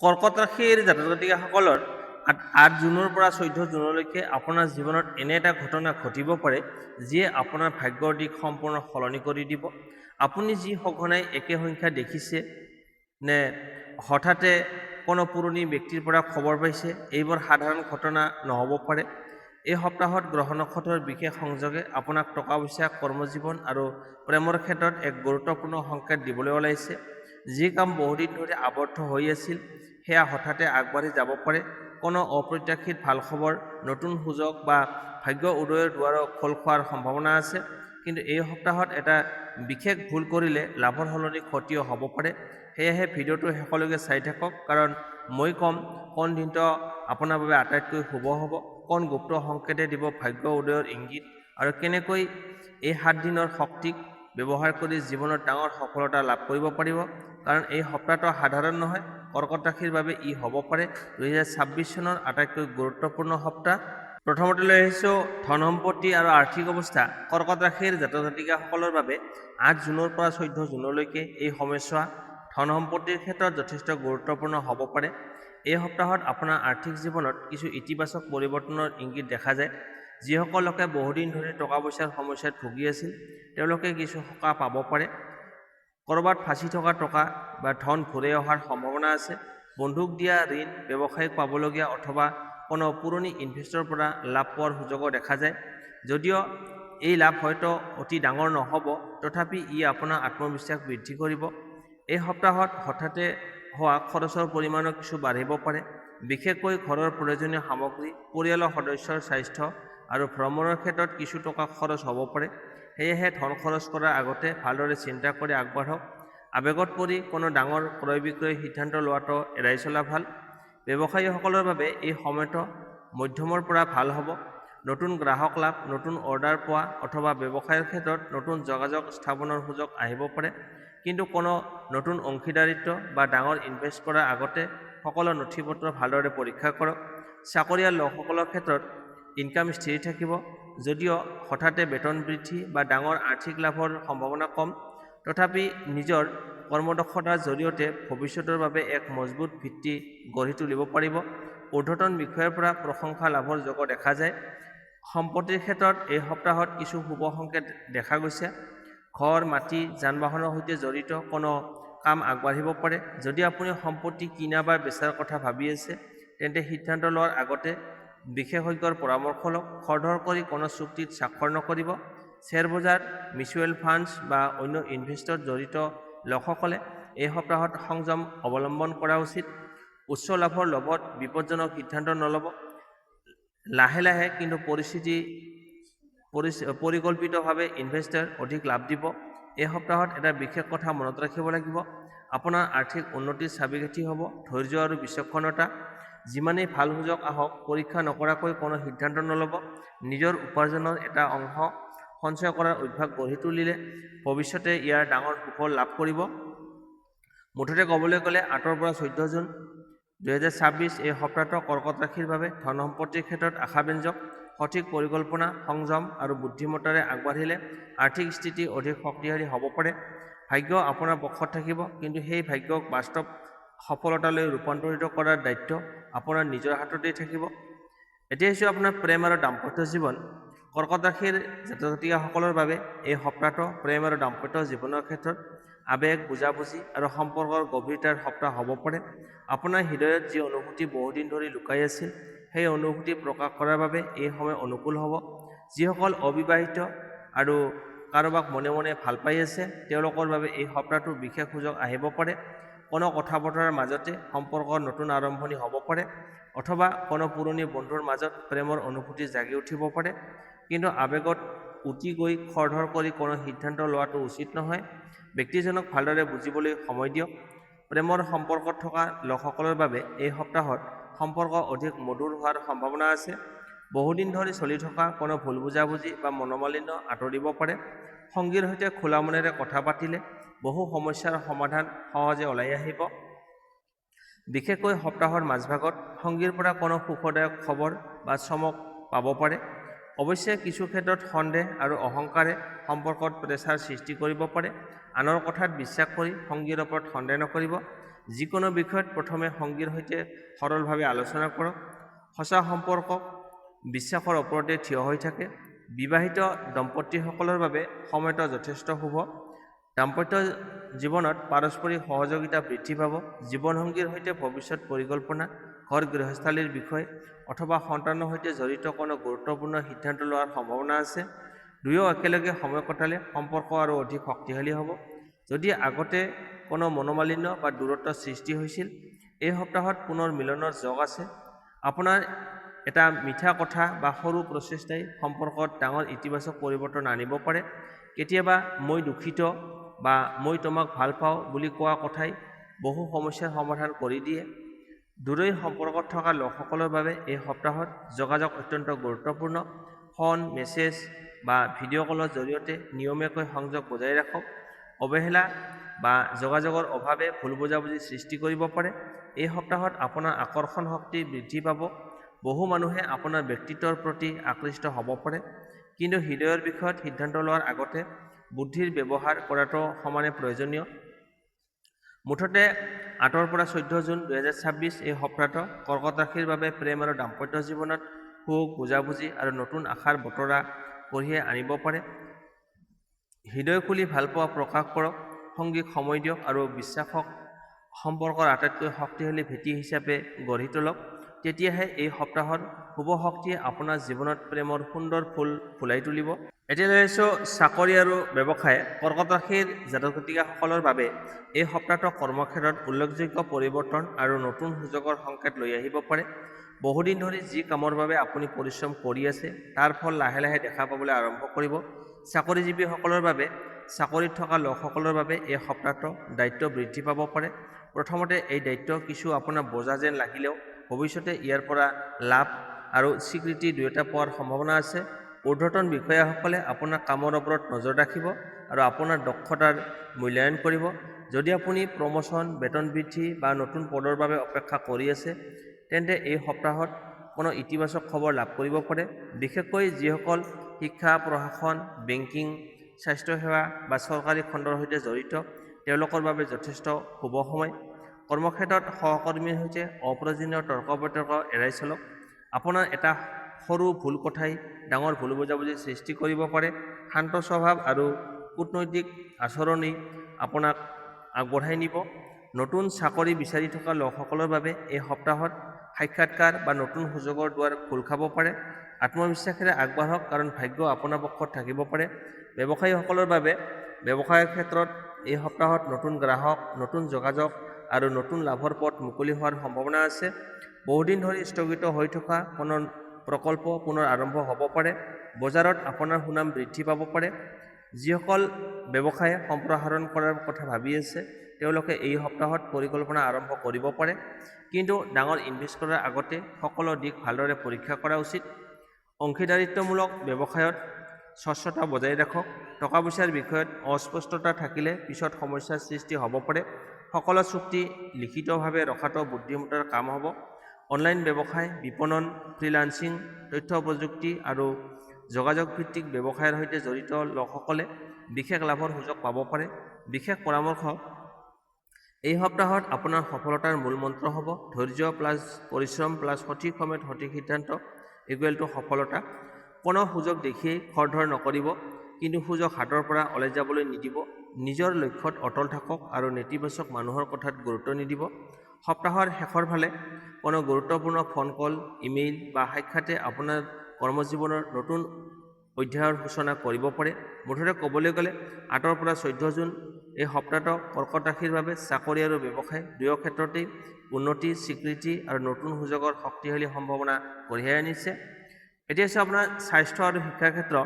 কৰ্কট ৰাশিৰ জাতক জাতিকাসকলৰ 8 জুনৰ পৰা 14 জুনলৈকে আপোনাৰ জীৱনত এনে এটা ঘটনা ঘটিব পাৰে যিয়ে আপোনাৰ ভাগ্যৰ দিশ সম্পূৰ্ণ সলনি কৰি দিব। আপুনি যি সঘনাই একে সংখ্যা দেখিছে নে হঠাতে কোনো পুৰণি ব্যক্তিৰ পৰা খবৰ পাইছে, এইবোৰ সাধাৰণ ঘটনা নহ'ব পাৰে। এই সপ্তাহত গ্ৰহ নক্ষত্ৰৰ বিশেষ সংযোগে আপোনাক টকা পইচা, কৰ্মজীৱন আৰু প্ৰেমৰ ক্ষেত্ৰত এক গুৰুত্বপূৰ্ণ সংকেত দিবলৈ ওলাইছে। যি কাম বহুদিন ধৰি আবদ্ধ হৈ আছিল সেয়া হঠাতে আগবাঢ়ি যাব পাৰে। কোনো অপ্ৰত্যাশিত ভাল খবৰ, নতুন সুযোগ বা ভাগ্য উদয়ৰ দুৱাৰ খোল খোৱাৰ সম্ভাৱনা আছে। কিন্তু এই সপ্তাহত এটা বিশেষ ভুল কৰিলে লাভৰ সলনি ক্ষতিও হ'ব পাৰে। সেয়েহে ভিডিঅ'টো শেষলৈকে চাই থাকক, কাৰণ মই ক'ম কোন দিনটো আপোনাৰ বাবে আটাইতকৈ শুভ হ'ব, কোন গুপ্ত সংকেতে দিব ভাগ্য উদয়ৰ ইংগিত, আৰু কেনেকৈ এই 7 দিনৰ শক্তিক ব্যৱহাৰ কৰি জীৱনত ডাঙৰ সফলতা লাভ কৰিব পাৰিব। কাৰণ এই সপ্তাহটো সাধাৰণ নহয়। কৰ্কট ৰাশিৰ বাবে ই হ'ব পাৰে 2026 চনৰ আটাইতকৈ গুৰুত্বপূৰ্ণ সপ্তাহ। প্ৰথমতে লৈ আহিছোঁ ধন সম্পত্তি আৰু আৰ্থিক অৱস্থা। কৰ্কট ৰাশিৰ জাতক জাতিকাসকলৰ বাবে 8 জুনৰ পৰা 14 জুনলৈকে এই সময়ছোৱা ধন সম্পত্তিৰ ক্ষেত্ৰত যথেষ্ট গুৰুত্বপূৰ্ণ হ'ব পাৰে। এই সপ্তাহত আপোনাৰ আৰ্থিক জীৱনত কিছু ইতিবাচক পৰিৱৰ্তনৰ ইংগিত দেখা যায়। যিসকল লোকে বহুদিন ধৰি টকা পইচাৰ সমস্যাত ভুগি আছিল তেওঁলোকে কিছু সকাহ পাব পাৰে। ক'ৰবাত ফাঁচি থকা টকা বা ধন ঘূৰাই অহাৰ সম্ভাৱনা আছে। বন্ধুক দিয়া ঋণ, ব্যৱসায়িক পাবলগীয়া অথবা কোনো পুৰণি ইনভেষ্টৰৰ পৰা লাভ পোৱাৰ সুযোগো দেখা যায়। যদিও এই লাভ হয়তো অতি ডাঙৰ নহ'ব, তথাপি ই আপোনাৰ আত্মবিশ্বাস বৃদ্ধি কৰিব। এই সপ্তাহত হঠাতে হোৱা খৰচৰ পৰিমাণো কিছু বাঢ়িব পাৰে। বিশেষকৈ ঘৰৰ প্ৰয়োজনীয় সামগ্ৰী, পৰিয়ালৰ সদস্যৰ স্বাস্থ্য আৰু ভ্ৰমণৰ ক্ষেত্ৰত কিছু টকা খৰচ হ'ব পাৰে। সেয়েহে ধন খৰচ কৰাৰ আগতে ভালদৰে চিন্তা কৰি আগবাঢ়ক। আৱেগত পৰি কোনো ডাঙৰ ক্ৰয় বিক্ৰয়ৰ সিদ্ধান্ত লোৱাটো এৰাই চলা ভাল। ব্যৱসায়ীসকলৰ বাবে এই সময়টো মধ্যমৰ পৰা ভাল হ'ব। নতুন গ্ৰাহক লাভ, নতুন অৰ্ডাৰ পোৱা অথবা ব্যৱসায়ৰ ক্ষেত্ৰত নতুন যোগাযোগ স্থাপনৰ সুযোগ আহিব পাৰে। কিন্তু কোনো নতুন অংশীদাৰিত্ব বা ডাঙৰ ইনভেষ্ট কৰাৰ আগতে সকলো নথিপত্ৰ ভালদৰে পৰীক্ষা কৰক। চাকৰিয়াল লোকসকলৰ ক্ষেত্ৰত ইনকাম স্থিৰ থাকিব। যদিও হঠাতে বেতন বৃদ্ধি বা ডাঙৰ আৰ্থিক লাভৰ সম্ভাৱনা কম, তথাপি নিজৰ কৰ্মদক্ষতাৰ জৰিয়তে ভৱিষ্যতৰ বাবে এক মজবুত ভিত্তি গঢ়ি তুলিব পাৰিব। ঊৰ্ধ্বতন বিষয়ৰ পৰা প্ৰশংসা লাভৰ যোগ দেখা যায়। সম্পত্তিৰ ক্ষেত্ৰত এই সপ্তাহত কিছু শুভ সংকেত দেখা গৈছে। ঘৰ, মাটি, যান বাহনৰ সৈতে জড়িত কোনো কাম আগবাঢ়িব পাৰে। যদি আপুনি সম্পত্তি কিনা বা বেচাৰ কথা ভাবি আছে, তেন্তে সিদ্ধান্ত লোৱাৰ আগতে বিশেষজ্ঞৰ পৰামৰ্শ লওক। খৰধৰ কৰি কোনো চুক্তিত স্বাক্ষৰ নকৰিব। শ্বেয়াৰ বজাৰ, মিউচুৱেল ফাণ্ডছ বা অন্য ইনভেষ্টত জড়িত লোকসকলে এই সপ্তাহত সংযম অৱলম্বন কৰা উচিত। উচ্চ লাভৰ লোভত বিপদজনক সিদ্ধান্ত নল'ব। লাহে লাহে কিন্তু পৰিকল্পিতভাৱে ইনভেষ্টৰ অধিক লাভ দিব। এই সপ্তাহত এটা বিশেষ কথা মনত ৰাখিব লাগিব। আপোনাৰ আৰ্থিক উন্নতিৰ চাবিকাঠি হ'ব ধৈৰ্য আৰু বিচক্ষণতা। যিমানেই ভাল সুযোগ আহক, পৰীক্ষা নকৰাকৈ কোনো সিদ্ধান্ত নল'ব। নিজৰ উপাৰ্জনৰ এটা অংশ সঞ্চয় কৰাৰ অভ্যাস গঢ়ি তুলিলে ভৱিষ্যতে ইয়াৰ ডাঙৰ সুফল লাভ কৰিব। মুঠতে ক'বলৈ গ'লে 8 পৰা 14 জুন 2026 এই সপ্তাহটো কৰ্কট ৰাশিৰ বাবে ধন সম্পত্তিৰ ক্ষেত্ৰত আশাব্যঞ্জক। সঠিক পৰিকল্পনা, সংযম আৰু বুদ্ধিমত্তাৰে আগবাঢ়িলে আৰ্থিক স্থিতি অধিক শক্তিশালী হ'ব পাৰে। ভাগ্য আপোনাৰ পক্ষত থাকিব, কিন্তু সেই ভাগ্যক বাস্তৱ সফলতালৈ ৰূপান্তৰিত কৰাৰ দায়িত্ব আপোনাৰ নিজৰ হাততেই থাকিব। এতিয়া হৈছে আপোনাৰ প্ৰেম আৰু দাম্পত্য জীৱন। কৰ্কট ৰাশিৰ জাতক জাতিকাসকলৰ বাবে এই সপ্তাহটো প্ৰেম আৰু দাম্পত্য জীৱনৰ ক্ষেত্ৰত আৱেগ, বুজাবুজি আৰু সম্পৰ্কৰ গভীৰতাৰ সপ্তাহ হ'ব পাৰে। আপোনাৰ হৃদয়ত যি অনুভূতি বহুদিন ধৰি লুকাই আছিল, সেই অনুভূতি প্ৰকাশ কৰাৰ বাবে এই সময় অনুকূল হ'ব। যিসকল অবিবাহিত আৰু কাৰোবাক মনে মনে ভাল পাই আছে, তেওঁলোকৰ বাবে এই সপ্তাহটো বিশেষ সুযোগ আহিব পাৰে। কোনো কথা বতৰাৰ মাজতে সম্পৰ্কৰ নতুন আৰম্ভণি হ'ব পাৰে, অথবা কোনো পুৰণি বন্ধুৰ মাজত প্ৰেমৰ অনুভূতি জাগি উঠিব পাৰে। কিন্তু আৱেগত উটি গৈ খৰধৰ কৰি কোনো সিদ্ধান্ত লোৱাটো উচিত নহয়। ব্যক্তিজনক ভালদৰে বুজিবলৈ সময় দিয়ক। প্ৰেমৰ সম্পৰ্কত থকা লোকসকলৰ বাবে এই সপ্তাহত সম্পৰ্ক অধিক মধুৰ হোৱাৰ সম্ভাৱনা আছে। বহুদিন ধৰি চলি থকা কোনো ভুল বুজাবুজি বা মনোমালিন্য আঁতৰিব পাৰে। সংগীৰ সৈতে খোলা মনেৰে কথা পাতিলে বহু সমস্যাৰ সমাধান সহজে ওলাই আহিব। বিশেষকৈ সপ্তাহৰ মাজভাগত সংগীৰ পৰা কোনো সুখদায়ক খবৰ বা চমক পাব পাৰে। অৱশ্যে কিছু ক্ষেত্ৰত সন্দেহ আৰু অহংকাৰে সম্পৰ্কত প্ৰেছাৰ সৃষ্টি কৰিব পাৰে। আনৰ কথাত বিশ্বাস কৰি সংগীৰ ওপৰত সন্দেহ নকৰিব। যিকোনো বিষয়ত প্ৰথমে সংগীৰ সৈতে সৰলভাৱে আলোচনা কৰক। সঁচা সম্পৰ্ক বিশ্বাসৰ ওপৰতে থিয় হৈ থাকে। বিবাহিত দম্পতীসকলৰ বাবে সময়টো যথেষ্ট শুভ। দাম্পত্য জীৱনত পাৰস্পৰিক সহযোগিতা বৃদ্ধি পাব। জীৱনসংগীৰ সৈতে ভৱিষ্যত পৰিকল্পনা, ঘৰ গৃহস্থালীৰ বিষয় অথবা সন্তানৰ সৈতে জড়িত কোনো গুৰুত্বপূৰ্ণ সিদ্ধান্ত লোৱাৰ সম্ভাৱনা আছে। দুয়ো একেলগে সময় কটালে সম্পৰ্ক আৰু অধিক শক্তিশালী হ'ব। যদি আগতে কোনো মনোমালিন্য বা দূৰত্ব সৃষ্টি হৈছিল, এই সপ্তাহত পুনৰ মিলনৰ যোগ আছে। আপোনাৰ এটা মিঠা কথা বা সৰু প্ৰচেষ্টাই সম্পৰ্কত ডাঙৰ ইতিবাচক পৰিৱৰ্তন আনিব পাৰে। কেতিয়াবা মই দুখিত বা মই তোমাক ভাল পাওঁ বুলি কোৱা কথাই বহু সমস্যাৰ সমাধান কৰি দিয়ে। দূৰৈৰ সম্পৰ্কত থকা লোকসকলৰ বাবে এই সপ্তাহত যোগাযোগ অত্যন্ত গুৰুত্বপূৰ্ণ। ফোন, মেছেজ বা ভিডিঅ' কলৰ জৰিয়তে নিয়মীয়াকৈ সংযোগ বজাই ৰাখক। অৱহেলা বা যোগাযোগৰ অভাৱে ভুল বুজাবুজি সৃষ্টি কৰিব পাৰে। এই সপ্তাহত আপোনাৰ আকৰ্ষণ শক্তি বৃদ্ধি পাব। বহু মানুহে আপোনাৰ ব্যক্তিত্বৰ প্ৰতি আকৃষ্ট হ'ব পাৰে, কিন্তু হৃদয়ৰ বিষয়ত সিদ্ধান্ত লোৱাৰ আগতে বুদ্ধিৰ ব্যৱহাৰ কৰাটো সমানে প্ৰয়োজনীয়। মুঠতে 8 পৰা 14 জুন 2026 এই সপ্তাহটো কৰ্কট ৰাশিৰ বাবে প্ৰেম আৰু দাম্পত্য জীৱনত সুখ, বুজাবুজি আৰু নতুন আশাৰ বতৰা কঢ়িয়াই আনিব পাৰে। হৃদয় খুলি ভালপোৱা প্ৰকাশ কৰক, সংগীক সময় দিয়ক আৰু বিশ্বাসক সম্পৰ্কৰ আটাইতকৈ শক্তিশালী ভেটি হিচাপে গঢ়ি তোলক। তেতিয়াহে এই সপ্তাহৰ শুভ শক্তিয়ে আপোনাৰ জীৱনত প্ৰেমৰ সুন্দৰ ফুল ফুলাই তুলিব। এতিয়া লৈ আহিছোঁ চাকৰি আৰু ব্যৱসায়। কৰ্কট ৰাশিৰ জাতক জাতিকাসকলৰ বাবে এই সপ্তাহটো কৰ্মক্ষেত্ৰত উল্লেখযোগ্য পৰিৱৰ্তন আৰু নতুন সুযোগৰ সংকেত লৈ আহিব পাৰে। বহুদিন ধৰি যি কামৰ বাবে আপুনি পৰিশ্ৰম কৰি আছে তাৰ ফল লাহে লাহে দেখা পাবলৈ আৰম্ভ কৰিব। চাকৰিজীৱীসকলৰ বাবে চাকৰিত থকা লোকসকলৰ বাবে এই সপ্তাহটো দায়িত্ব বৃদ্ধি পাব পাৰে। প্ৰথমতে এই দায়িত্ব কিছু আপোনাৰ বোজা যেন লাগিলেও ভৱিষ্যতে ইয়াৰ পৰা লাভ আৰু স্বীকৃতি দুয়োটা পোৱাৰ সম্ভাৱনা আছে। ঊৰ্ধ্বতন বিষয়াসকলে আপোনাৰ কামৰ ওপৰত নজৰ ৰাখিব আৰু আপোনাৰ দক্ষতাৰ মূল্যায়ন কৰিব। যদি আপুনি প্ৰমোচন, বেতন বৃদ্ধি বা নতুন পদৰ বাবে অপেক্ষা কৰি আছে, তেন্তে এই সপ্তাহত কোনো ইতিবাচক খবৰ লাভ কৰিব পাৰে। বিশেষকৈ যিসকল শিক্ষা, প্ৰশাসন, বেংকিং, স্বাস্থ্যসেৱা বা চৰকাৰী খণ্ডৰ সৈতে জড়িত, তেওঁলোকৰ বাবে যথেষ্ট শুভ সময়। কৰ্মক্ষেত্ৰত সহকৰ্মীৰ সৈতে অপ্ৰয়োজনীয় তৰ্ক বিতৰ্ক এৰাই চলক। আপোনাৰ এটা সৰু ভুল কথাই ডাঙৰ ভুল বুজাবুজি সৃষ্টি কৰিব পাৰে। শান্ত স্বভাৱ আৰু কূটনৈতিক আচৰণেই আপোনাক আগবঢ়াই নিব। নতুন চাকৰি বিচাৰি থকা লোকসকলৰ বাবে এই সপ্তাহত সাক্ষাৎকাৰ বা নতুন সুযোগৰ দুৱাৰ খোল খাব পাৰে। আত্মবিশ্বাসেৰে আগবাঢ়ক, কাৰণ ভাগ্য আপোনাৰ পক্ষত থাকিব পাৰে। ব্যৱসায়ীসকলৰ বাবে ব্যৱসায়ৰ ক্ষেত্ৰত এই সপ্তাহত নতুন গ্ৰাহক, নতুন যোগাযোগ আৰু নতুন লাভৰ পথ মুকলি হোৱাৰ সম্ভাৱনা আছে। বহুদিন ধৰি স্থগিত হৈ থকা কোনো প্ৰকল্প পুনৰ আৰম্ভ হ'ব পাৰে। বজাৰত আপোনাৰ সুনাম বৃদ্ধি পাব পাৰে। যিসকল ব্যৱসায় সম্প্ৰসাৰণ কৰাৰ কথা ভাবি আছে, তেওঁলোকে এই সপ্তাহত পৰিকল্পনা আৰম্ভ কৰিব পাৰে, কিন্তু ডাঙৰ ইনভেষ্ট কৰাৰ আগতে সকলো দিশ ভালদৰে পৰীক্ষা কৰা উচিত। অংশীদাৰিত্বমূলক ব্যৱসায়ত স্বচ্ছতা বজাই ৰাখক। টকা পইচাৰ বিষয়ত অস্পষ্টতা থাকিলে পিছত সমস্যাৰ সৃষ্টি হ'ব পাৰে। সকলো চুক্তি লিখিতভাৱে ৰখাটো বুদ্ধিমত্তাৰ কাম হ'ব। অনলাইন ব্যৱসায়, বিপণন, ফ্ৰিলান্সিং, তথ্য প্ৰযুক্তি আৰু যোগাযোগ ভিত্তিক ব্যৱসায়ৰ সৈতে জড়িত লোকসকলে বিশেষ লাভৰ সুযোগ পাব পাৰে। বিশেষ পৰামৰ্শ: এই সপ্তাহত আপোনাৰ সফলতাৰ মূল মন্ত্ৰ হ'ব ধৈৰ্য প্লাছ পৰিশ্ৰম প্লাছ সঠিক সময়ত সঠিক সিদ্ধান্ত = সফলতা। কোনো সুযোগ দেখিয়েই খৰধৰ নকৰিব, কিন্তু সুযোগ হাতৰ পৰা ওলাই যাবলৈ নিদিব। নিজৰ লক্ষ্যত অটল থাকক আৰু নেতিবাচক মানুহৰ কথাত গুৰুত্ব নিদিব। সপ্তাহৰ শেষৰ ফালে কোনো গুৰুত্বপূৰ্ণ ফোন কল, ইমেইল বা সাক্ষাতে আপোনাৰ কৰ্মজীৱনৰ নতুন অধ্যায়ৰ সূচনা কৰিব পাৰে। মুঠতে ক'বলৈ গ'লে 8 পৰা 14 জুন এই সপ্তাহটো কৰ্কট ৰাশিৰ বাবে চাকৰি আৰু ব্যৱসায় দুয়ো ক্ষেত্ৰতেই উন্নতি, স্বীকৃতি আৰু নতুন সুযোগৰ শক্তিশালী সম্ভাৱনা কঢ়িয়াই আনিছে। এতিয়া হৈছে আপোনাৰ স্বাস্থ্য আৰু শিক্ষাৰ ক্ষেত্ৰ।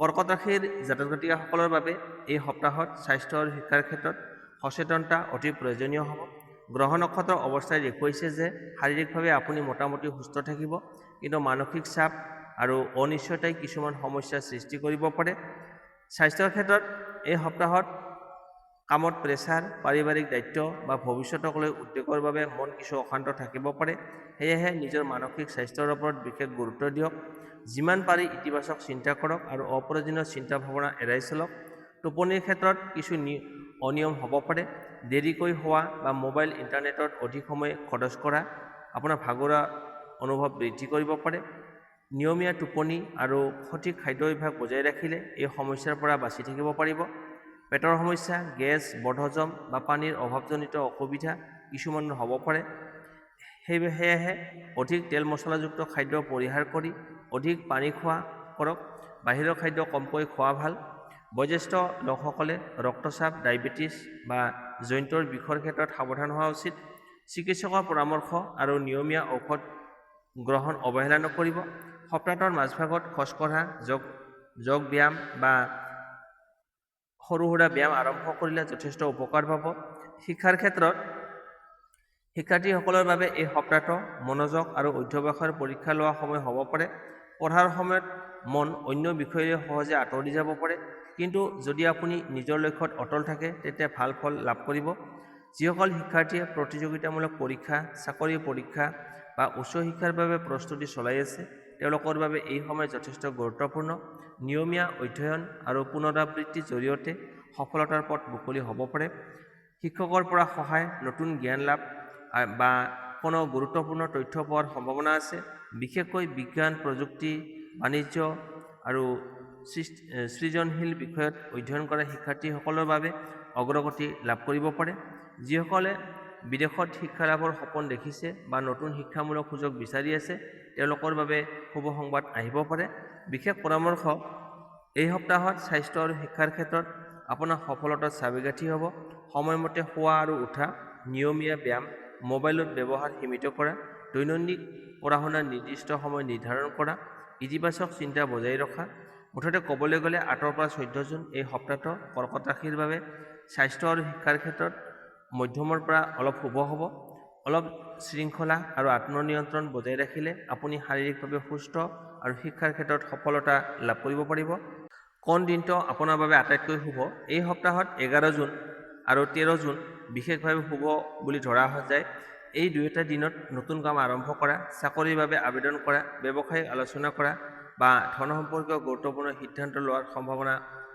কৰ্কট ৰাশিৰ জাতক জাতিকাসকলৰ বাবে এই সপ্তাহত স্বাস্থ্য আৰু শিক্ষাৰ ক্ষেত্ৰত সচেতনতা অতি প্ৰয়োজনীয় হ'ব। গ্ৰহ নক্ষত্ৰৰ অৱস্থাই দেখুৱাইছে যে শাৰীৰিকভাৱে আপুনি মোটামুটি সুস্থ থাকিব, কিন্তু মানসিক চাপ আৰু অনিশ্চয়তাই কিছুমান সমস্যাৰ সৃষ্টি কৰিব পাৰে। স্বাস্থ্যৰ ক্ষেত্ৰত এই সপ্তাহত কামত প্ৰেছাৰ, পাৰিবাৰিক দায়িত্ব বা ভৱিষ্যতক লৈ উদ্বেগৰ বাবে মন কিছু অশান্ত থাকিব পাৰে। সেয়েহে নিজৰ মানসিক স্বাস্থ্যৰ ওপৰত বিশেষ গুৰুত্ব দিয়ক। যিমান পাৰি ইতিবাচক চিন্তা কৰক আৰু অপ্ৰয়োজনীয় চিন্তা ভাৱনা এৰাই চলক। টোপনিৰ ক্ষেত্ৰত কিছু অনিয়ম হ'ব পাৰে। দেৰিকৈ হোৱা বা মোবাইল ইণ্টাৰনেটত অধিক সময় খৰচ কৰা আপোনাৰ ভাগৰুৱা অনুভৱ বৃদ্ধি কৰিব পাৰে। নিয়মীয়া টোপনি আৰু সঠিক খাদ্য অভ্যাস বজাই ৰাখিলে এই সমস্যাৰ পৰা বাচি থাকিব পাৰিব। পেটৰ সমস্যা, গেছ, বদহজম বা পানীৰ অভাৱজনিত অসুবিধা কিছুমানৰ হ'ব পাৰে। সেয়েহে অধিক তেল মছলাযুক্ত খাদ্য পৰিহাৰ কৰি অধিক পানী খোৱা কৰক। বাহিৰৰ খাদ্য কমকৈ খোৱা ভাল। বয়োজ্যেষ্ঠ লোকসকলে ৰক্তচাপ, ডায়েবেটিছ বা জইণ্টৰ বিষৰ ক্ষেত্ৰত সাৱধান হোৱা উচিত। চিকিৎসকৰ পৰামৰ্শ আৰু নিয়মীয়া ঔষধ গ্ৰহণ অৱহেলা নকৰিব। সপ্তাহৰ মাজভাগত খোজকঢ়া, যোগ ব্যায়াম বা সৰু সুৰা ব্যায়াম আৰম্ভ কৰিলে যথেষ্ট উপকাৰ পাব। শিক্ষাৰ ক্ষেত্ৰত শিক্ষাৰ্থীসকলৰ বাবে এই সপ্তাহটো মনোযোগ আৰু অধ্যৱসায়ৰ পৰীক্ষা লোৱা সময় হ'ব পাৰে। পঢ়াৰ সময়ত মন অন্য বিষয়েৰে সহজে আঁতৰি যাব পাৰে, কিন্তু যদি আপুনি নিজৰ লক্ষ্যত অটল থাকে তেতিয়া ভাল ফল লাভ কৰিব। যিসকল শিক্ষাৰ্থীয়ে প্ৰতিযোগিতামূলক পৰীক্ষা, চাকৰি পৰীক্ষা বা উচ্চ শিক্ষাৰ বাবে প্ৰস্তুতি চলাই আছে, তেওঁলোকৰ বাবে এই সময় যথেষ্ট গুৰুত্বপূৰ্ণ। নিয়মীয়া অধ্যয়ন আৰু পুনৰাবৃত্তিৰ জৰিয়তে সফলতাৰ পথ মুকলি হ'ব পাৰে। শিক্ষকৰ পৰা সহায়, নতুন জ্ঞান লাভ বা কোনো গুৰুত্বপূৰ্ণ তথ্য পোৱাৰ সম্ভাৱনা আছে। বিশেষকৈ বিজ্ঞান, প্ৰযুক্তি, বাণিজ্য আৰু সৃজনশীল বিষয়ত অধ্যয়ন কৰা শিক্ষাৰ্থীসকলৰ বাবে অগ্ৰগতি লাভ কৰিব পাৰে। যিসকলে বিদেশত শিক্ষা লাভৰ সপোন দেখিছে বা নতুন শিক্ষামূলক সুযোগ বিচাৰি আছে, তেওঁলোকৰ বাবে শুভ সংবাদ আহিব পাৰে। বিশেষ পৰামৰ্শ: এই সপ্তাহত স্বাস্থ্য আৰু শিক্ষাৰ ক্ষেত্ৰত আপোনাৰ সফলতাৰ চাবিকাঠি হ'ব। সময়মতে শোৱা আৰু উঠা, নিয়মীয়া ব্যায়াম, মোবাইলত ব্যৱহাৰ সীমিত কৰা, দৈনন্দিন পঢ়া-শুনাৰ নিৰ্দিষ্ট সময় নিৰ্ধাৰণ কৰা, ইতিবাচক চিন্তা বজাই ৰখা। মুঠতে ক'বলৈ গ'লে 8 পৰা 14 জুন এই সপ্তাহটো কৰ্কট ৰাশিৰ বাবে স্বাস্থ্য আৰু শিক্ষাৰ ক্ষেত্ৰত মধ্যমৰ পৰা অলপ শুভ হ'ব। অলপ শৃংখলা আৰু আত্মনিয়ন্ত্ৰণ বজাই ৰাখিলে আপুনি শাৰীৰিকভাৱে সুস্থ আৰু শিক্ষাৰ ক্ষেত্ৰত সফলতা লাভ কৰিব পাৰিব। কোন দিনটো আপোনাৰ বাবে আটাইতকৈ শুভ? এই সপ্তাহত 11 জুন আৰু 13 জুন বিশেষভাৱে শুভ বুলি ধৰা যায়। এই দুয়োটা দিনত নতুন কাম আৰম্ভ কৰা, চাকৰিৰ বাবে আবেদন কৰা, ব্যৱসায়িক আলোচনা কৰা বা ধন সম্পৰ্কীয় গুৰুত্বপূৰ্ণ সিদ্ধান্ত লোৱাৰ সম্ভাৱনা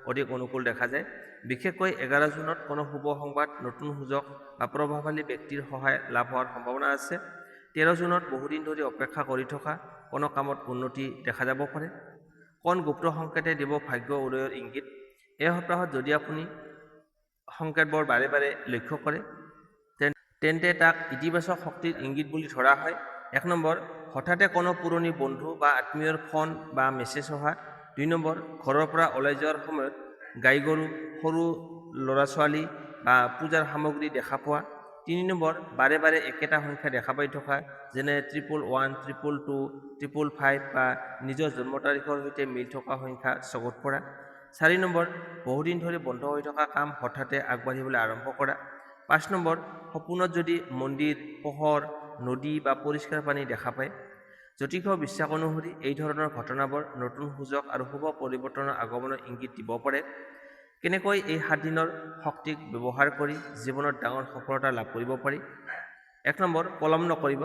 অধিক অনুকূল দেখা যায়। বিশেষকৈ 11 জুনত কোনো শুভ সংবাদ, নতুন সুযোগ বা প্ৰভাৱশালী ব্যক্তিৰ সহায় লাভ হোৱাৰ সম্ভাৱনা আছে। 13 জুনত বহুদিন ধৰি অপেক্ষা কৰি থকা কোনো কামত উন্নতি দেখা যাব পাৰে। কোন গুপ্ত সংকেতে দিব ভাগ্য উদয়ৰ ইংগিত? এই সপ্তাহত যদি আপুনি সংকেতবোৰ বাৰে বাৰে লক্ষ্য কৰে তেন্তে তাক ইতিবাচক শক্তিৰ ইংগিত বুলি ধৰা হয়। 1 নম্বৰ, হঠাতে কোনো পুৰণি বন্ধু বা আত্মীয়ৰ ফোন বা মেছেজ অহা। 2 নম্বৰ, ঘৰৰ পৰা ওলাই যোৱাৰ সময়ত গাই গৰু, সৰু ল'ৰা-ছোৱালী বা পূজাৰ সামগ্ৰী দেখা পোৱা। 3 নম্বৰ, বাৰে বাৰে একেটা সংখ্যা দেখা পাই থকা, যেনে 111, 222, 555 বা নিজৰ জন্ম তাৰিখৰ সৈতে মিল থকা সংখ্যা চকুত পৰা। 4 নম্বৰ, বহুদিন ধৰি বন্ধ হৈ থকা কাম হঠাতে আগবাঢ়িবলৈ আৰম্ভ কৰা। 5 নম্বৰ, সপোনত যদি মন্দিৰ, পোহৰ, নদী বা পৰিষ্কাৰ পানী দেখা পায়। জ্যোতিষ বিশ্বাস অনুসৰি এই ধৰণৰ ঘটনাবোৰ নতুন সুযোগ আৰু শুভ পৰিৱৰ্তনৰ আগমনৰ ইংগিত দিব পাৰে। কেনেকৈ এই 7 দিনৰ শক্তিক ব্যৱহাৰ কৰি জীৱনত ডাঙৰ সফলতা লাভ কৰিব পাৰি? 1 নম্বৰ, পলম নকৰিব।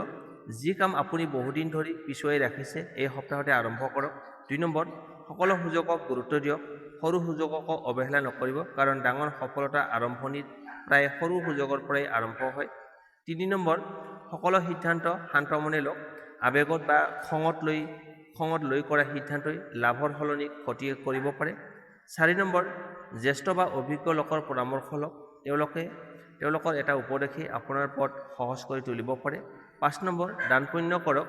যি কাম আপুনি বহুদিন ধৰি পিছুৱাই ৰাখিছে এই সপ্তাহতে আৰম্ভ কৰক। 2 নম্বৰ, সকলো সুযোগক গুৰুত্ব দিয়ক, সৰু সুযোগকো অৱহেলা নকৰিব, কাৰণ ডাঙৰ সফলতা আৰম্ভণিত প্ৰায় সৰু সুযোগৰ পৰাই আৰম্ভ হয়। 3 নম্বৰ, সকলো সিদ্ধান্ত শান্ত মনে লওক। আৱেগত বা খঙত লৈ কৰা সিদ্ধান্তই লাভৰ সলনি ক্ষতি কৰিব পাৰে। 4 নম্বৰ, জ্যেষ্ঠ বা অভিজ্ঞ লোকৰ পৰামৰ্শ লওক। তেওঁলোকৰ এটা উপদেশে আপোনাৰ পথ সহজ কৰি তুলিব পাৰে। 5 নম্বৰ, দান পুণ্য কৰক।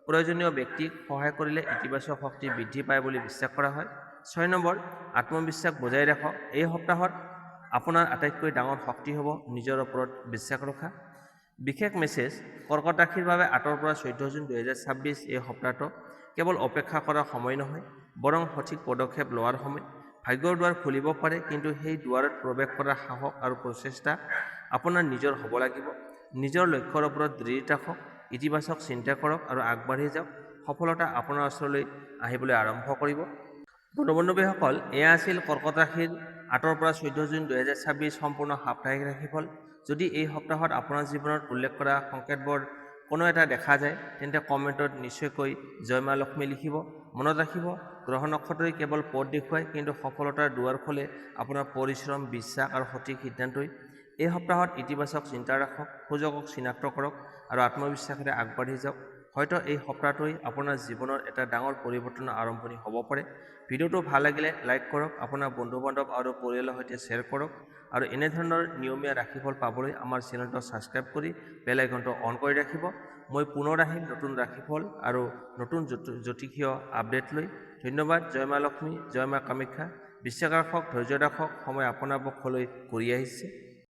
প্ৰয়োজনীয় ব্যক্তিক সহায় কৰিলে ইতিবাচক শক্তি বৃদ্ধি পায় বুলি বিশ্বাস কৰা হয়। 6 নম্বৰ, আত্মবিশ্বাস বজাই ৰাখক। এই সপ্তাহত আপোনাৰ আটাইতকৈ ডাঙৰ শক্তি হ'ব নিজৰ ওপৰত বিশ্বাস ৰখা। বিশেষ মেছেজ: কৰ্কট ৰাশিৰ বাবে 8 পৰা 14 জুন 2026 এই সপ্তাহটো কেৱল অপেক্ষা কৰাৰ সময় নহয়, বৰং সঠিক পদক্ষেপ লোৱাৰ সময়। ভাগ্যৰ দুৱাৰ খুলিব পাৰে, কিন্তু সেই দুৱাৰত প্ৰৱেশ কৰাৰ সাহস আৰু প্ৰচেষ্টা আপোনাৰ নিজৰ হ'ব লাগিব। নিজৰ লক্ষ্যৰ ওপৰত দৃঢ় ৰাখক, ইতিবাচক চিন্তা কৰক আৰু আগবাঢ়ি যাওক। সফলতা আপোনাৰ ওচৰলৈ আহিবলৈ আৰম্ভ কৰিব। বন্ধু-বান্ধৱীসকল, এয়া আছিল কৰ্কট ৰাশিৰ 8 পৰা 14 জুন 2026 সম্পূৰ্ণ সাপ্তাহিক ৰাশিফল। যদি এই সপ্তাহত আপোনাৰ জীৱনত উল্লেখ কৰা সংকেতবোৰ কোনো এটা দেখা যায়, তেন্তে কমেণ্টত নিশ্চয়কৈ জয় মা লক্ষ্মী লিখিব। মনত ৰাখিব, গ্ৰহ নক্ষত্ৰই কেৱল পথ দেখুৱায়, কিন্তু সফলতাৰ দুৱাৰ খোলে আপোনাৰ পৰিশ্ৰম, বিশ্বাস আৰু সঠিক সিদ্ধান্তই। এই সপ্তাহত ইতিবাচক চিন্তা ৰাখক, সুযোগক চিনাক্ত কৰক আৰু আত্মবিশ্বাসেৰে আগবাঢ়ি যাওক। হয়তো এই সপ্তাহটোৱে আপোনাৰ জীৱনৰ এটা ডাঙৰ পৰিৱৰ্তনৰ আৰম্ভণি হ'ব পাৰে। ভিডিঅ'টো ভাল লাগিলে লাইক কৰক, আপোনাৰ বন্ধু-বান্ধৱ আৰু পৰিয়ালৰ সৈতে শ্বেয়াৰ কৰক আৰু এনেধৰণৰ নিয়মীয়া ৰাশিফল পাবলৈ আমাৰ চেনেলটো ছাবস্ক্ৰাইব কৰি বেল আইকনটো অন কৰি ৰাখিব। মই পুনৰ আহিম নতুন ৰাশিফল আৰু নতুন জ্যোতিষীয় আপডেট লৈ। ধন্যবাদ। জয় মা লক্ষ্মী, জয় মা কামাখ্যা। বিশ্বাস ৰাখক, ধৈৰ্য ৰাখক, সময় আপোনাৰ পক্ষলৈ ঘূৰি আহিছে।